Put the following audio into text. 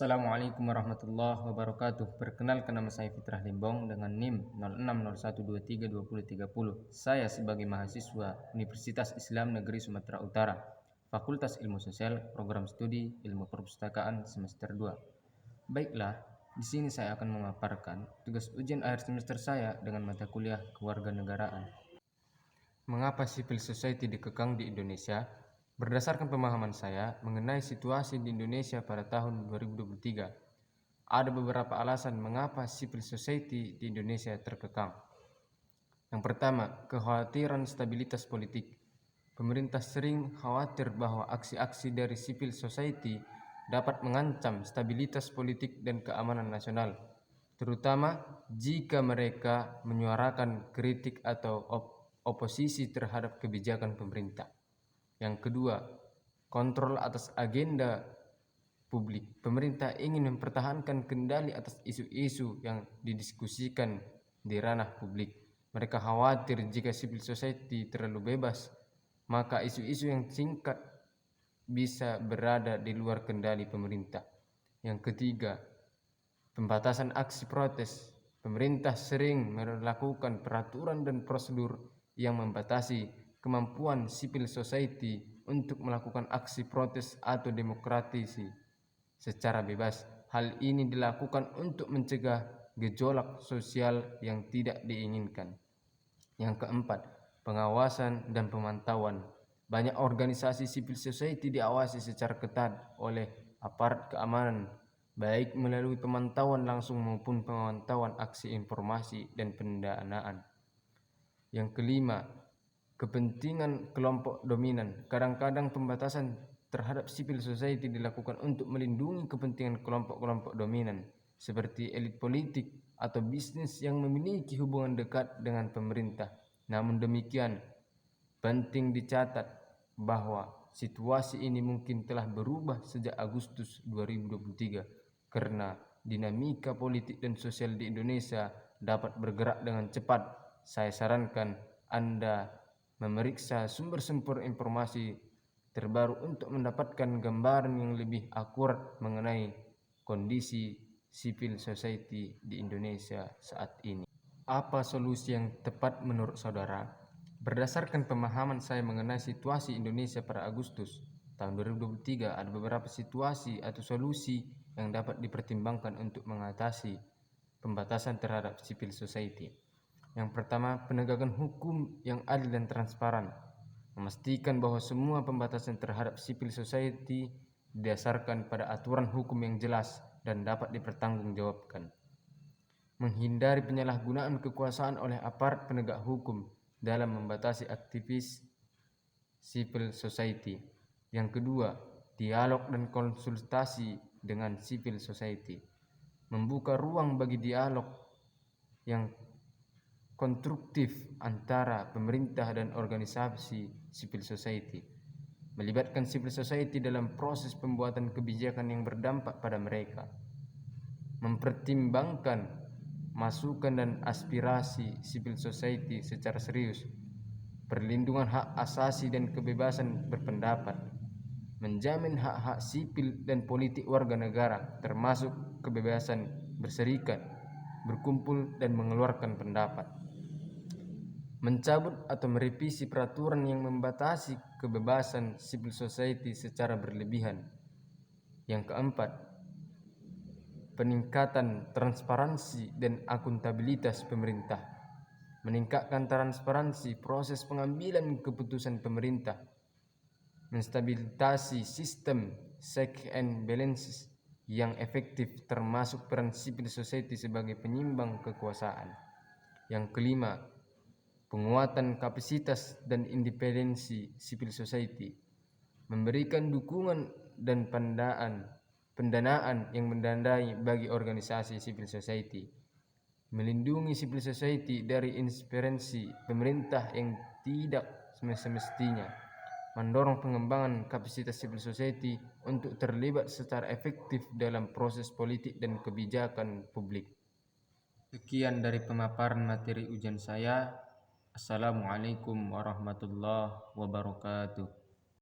Assalamualaikum warahmatullahi wabarakatuh. Perkenalkan, nama saya Fitrah Limbong dengan NIM 0601232030. Saya sebagai mahasiswa Universitas Islam Negeri Sumatera Utara, Fakultas Ilmu Sosial, Program Studi Ilmu Perpustakaan semester 2. Baiklah, di sini saya akan memaparkan tugas ujian akhir semester saya dengan mata kuliah Kewarganegaraan. Mengapa civil society dikekang di Indonesia? Berdasarkan pemahaman saya mengenai situasi di Indonesia pada tahun 2023, ada beberapa alasan mengapa civil society di Indonesia terkekang. Yang pertama, kekhawatiran stabilitas politik. Pemerintah sering khawatir bahwa aksi-aksi dari civil society dapat mengancam stabilitas politik dan keamanan nasional, terutama jika mereka menyuarakan kritik atau oposisi terhadap kebijakan pemerintah. Yang kedua, kontrol atas agenda publik. Pemerintah ingin mempertahankan kendali atas isu-isu yang didiskusikan di ranah publik. Mereka khawatir jika civil society terlalu bebas, maka isu-isu yang singkat bisa berada di luar kendali pemerintah. Yang ketiga, pembatasan aksi protes. Pemerintah sering melakukan peraturan dan prosedur yang membatasi kemampuan civil society untuk melakukan aksi protes atau demokratisi secara bebas. Hal ini dilakukan untuk mencegah gejolak sosial yang tidak diinginkan. Yang keempat, pengawasan dan pemantauan. Banyak organisasi civil society diawasi secara ketat oleh aparat keamanan, baik melalui pemantauan langsung maupun pemantauan aksi informasi dan pendanaan. Yang kelima, kepentingan kelompok dominan. Kadang-kadang pembatasan terhadap civil society dilakukan untuk melindungi kepentingan kelompok-kelompok dominan seperti elit politik atau bisnis yang memiliki hubungan dekat dengan pemerintah. Namun demikian, penting dicatat bahwa situasi ini mungkin telah berubah sejak Agustus 2023 karena dinamika politik dan sosial di Indonesia dapat bergerak dengan cepat. Saya sarankan Anda memeriksa sumber-sumber informasi terbaru untuk mendapatkan gambaran yang lebih akurat mengenai kondisi civil society di Indonesia saat ini. Apa solusi yang tepat menurut saudara? Berdasarkan pemahaman saya mengenai situasi Indonesia pada Agustus tahun 2023, ada beberapa situasi atau solusi yang dapat dipertimbangkan untuk mengatasi pembatasan terhadap civil society. Yang pertama, penegakan hukum yang adil dan transparan. Memastikan bahwa semua pembatasan terhadap civil society didasarkan pada aturan hukum yang jelas dan dapat dipertanggungjawabkan. Menghindari penyalahgunaan kekuasaan oleh aparat penegak hukum dalam membatasi aktivis civil society. Yang kedua, dialog dan konsultasi dengan civil society. Membuka ruang bagi dialog yang konstruktif antara pemerintah dan organisasi civil society. Melibatkan civil society dalam proses pembuatan kebijakan yang berdampak pada mereka. Mempertimbangkan masukan dan aspirasi civil society secara serius. Perlindungan hak asasi dan kebebasan berpendapat. Menjamin hak-hak sipil dan politik warga negara, termasuk kebebasan berserikat, berkumpul dan mengeluarkan pendapat. Mencabut atau merevisi peraturan yang membatasi kebebasan civil society secara berlebihan. Yang keempat, peningkatan transparansi dan akuntabilitas pemerintah. Meningkatkan transparansi proses pengambilan keputusan pemerintah. Menstabilisasi sistem check and balances yang efektif, termasuk peran civil society sebagai penyimbang kekuasaan. Yang kelima, penguatan kapasitas dan independensi civil society. Memberikan dukungan dan pendanaan yang mendandai bagi organisasi civil society. Melindungi civil society dari intervensi pemerintah yang tidak semestinya. Mendorong pengembangan kapasitas civil society untuk terlibat secara efektif dalam proses politik dan kebijakan publik. Sekian dari pemaparan materi ujian saya. Assalamualaikum warahmatullahi wabarakatuh.